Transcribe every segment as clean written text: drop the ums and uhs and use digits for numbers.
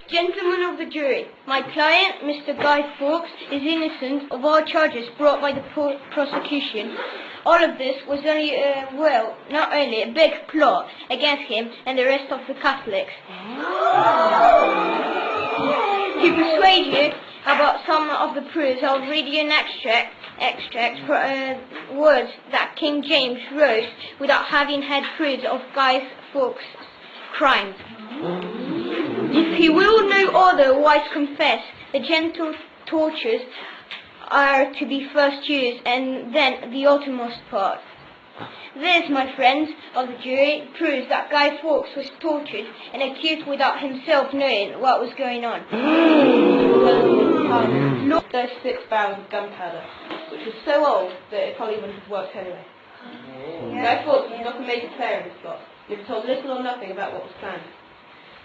Gentlemen of the jury, my client, Mr. Guy Fawkes, is innocent of all charges brought by the prosecution. All of this was only, not only a big plot against him and the rest of the Catholics. To persuade you about some of the proofs, I'll read you an extract for words that King James wrote without having had proofs of Guy Fawkes' crimes. If he will no otherwise confess, the gentle tortures are to be first used, and then the uttermost part. This, my friends of the jury, proves that Guy Fawkes was tortured and accused without himself knowing what was going on. 36 barrels of gunpowder, which was so old that it probably wouldn't have worked anyway. Guy Fawkes was not a major player in this plot. He was told little or nothing about what was planned.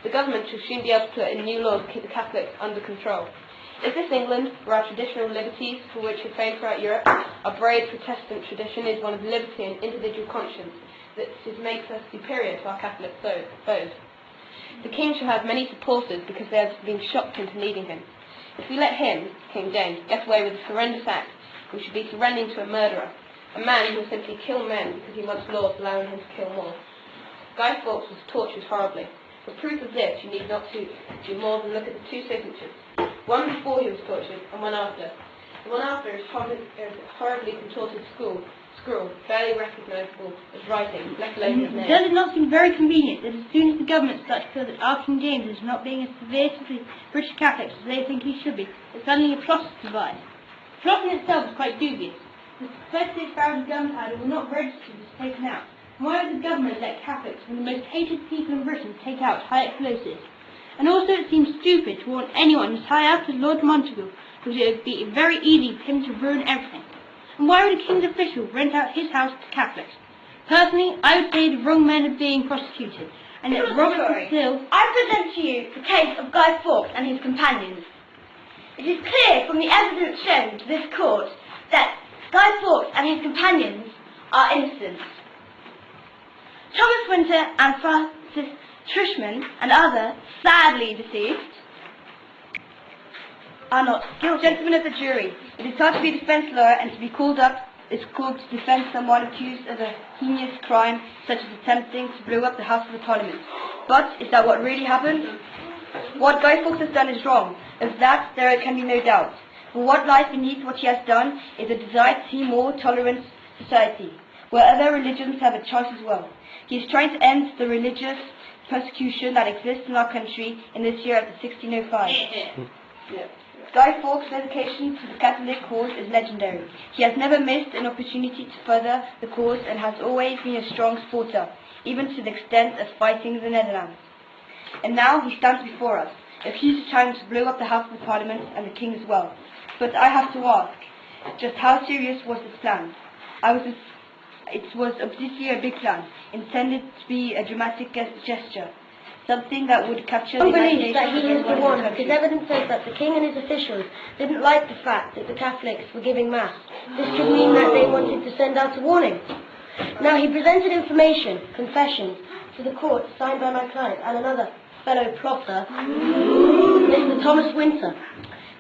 The government should soon be able to put in new laws to keep the Catholics under control. Is this England, where our traditional liberties, for which are famed throughout Europe, our brave Protestant tradition is one of liberty and individual conscience that makes us superior to our Catholic foes? The King shall have many supporters because they have been shocked into needing him. If we let him, King James, get away with a horrendous act, we should be surrendering to a murderer, a man who will simply kill men because he wants laws allowing him to kill more. Guy Fawkes was tortured horribly. For proof of this, you need not to do more than look at the two signatures. One before he was tortured, and one after. The one after is horribly contorted scrawl, barely recognisable as writing, let alone his name. Does it not seem very convenient that as soon as the government starts to feel that our King James is not being as severe to the British Catholics as they think he should be, that suddenly a plot is devised? The plot in itself is quite dubious. The 36 barrels of gunpowder were not registered as taken out. Why would the government let Catholics, from the most hated people in Britain, take out high explosives? And also it seems stupid to warn anyone as high up as Lord Montague, because it would be very easy for him to ruin everything. And why would a king's official rent out his house to Catholics? Personally, I would say the wrong men are being prosecuted, and that Robert still... I present to you the case of Guy Fawkes and his companions. It is clear from the evidence shown to this court that Guy Fawkes and his companions are innocent. Thomas Winter and Francis Trishman and others, sadly deceased, are not guilty. Gentlemen of the jury, it is time to be a defence lawyer and to be called up is called to defend someone accused of a heinous crime such as attempting to blow up the House of the Parliament. But is that what really happened? What Guy Fawkes has done is wrong. Of that there can be no doubt. But what lies beneath what he has done is a desire to see more tolerant society, where other religions have a choice as well. He is trying to end the religious persecution that exists in our country in this year of the 1605. Guy Fawkes' dedication to the Catholic cause is legendary. He has never missed an opportunity to further the cause and has always been a strong supporter, even to the extent of fighting the Netherlands. And now he stands before us, accused of trying to blow up the House of the Parliament and the King as well. But I have to ask, just how serious was this plan? It was obviously a big plan, intended to be a dramatic gesture, something that would capture the imagination that he is the one, country. because evidence says that the king and his officials didn't like the fact that the Catholics were giving mass. This could mean that they wanted to send out a warning. Now he presented information, confessions, to the court signed by my client and another fellow plotter, Mr. Thomas Winter.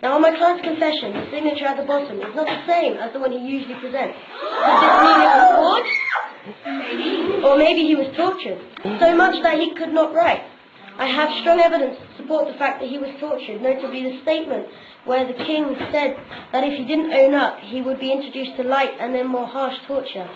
Now on my client's confession, the signature at the bottom is not the same as the one he usually presents. Does this mean it was forged? Or maybe he was tortured, so much that he could not write. I have strong evidence to support the fact that he was tortured, notably the statement where the king said that if he didn't own up, he would be introduced to light and then more harsh torture.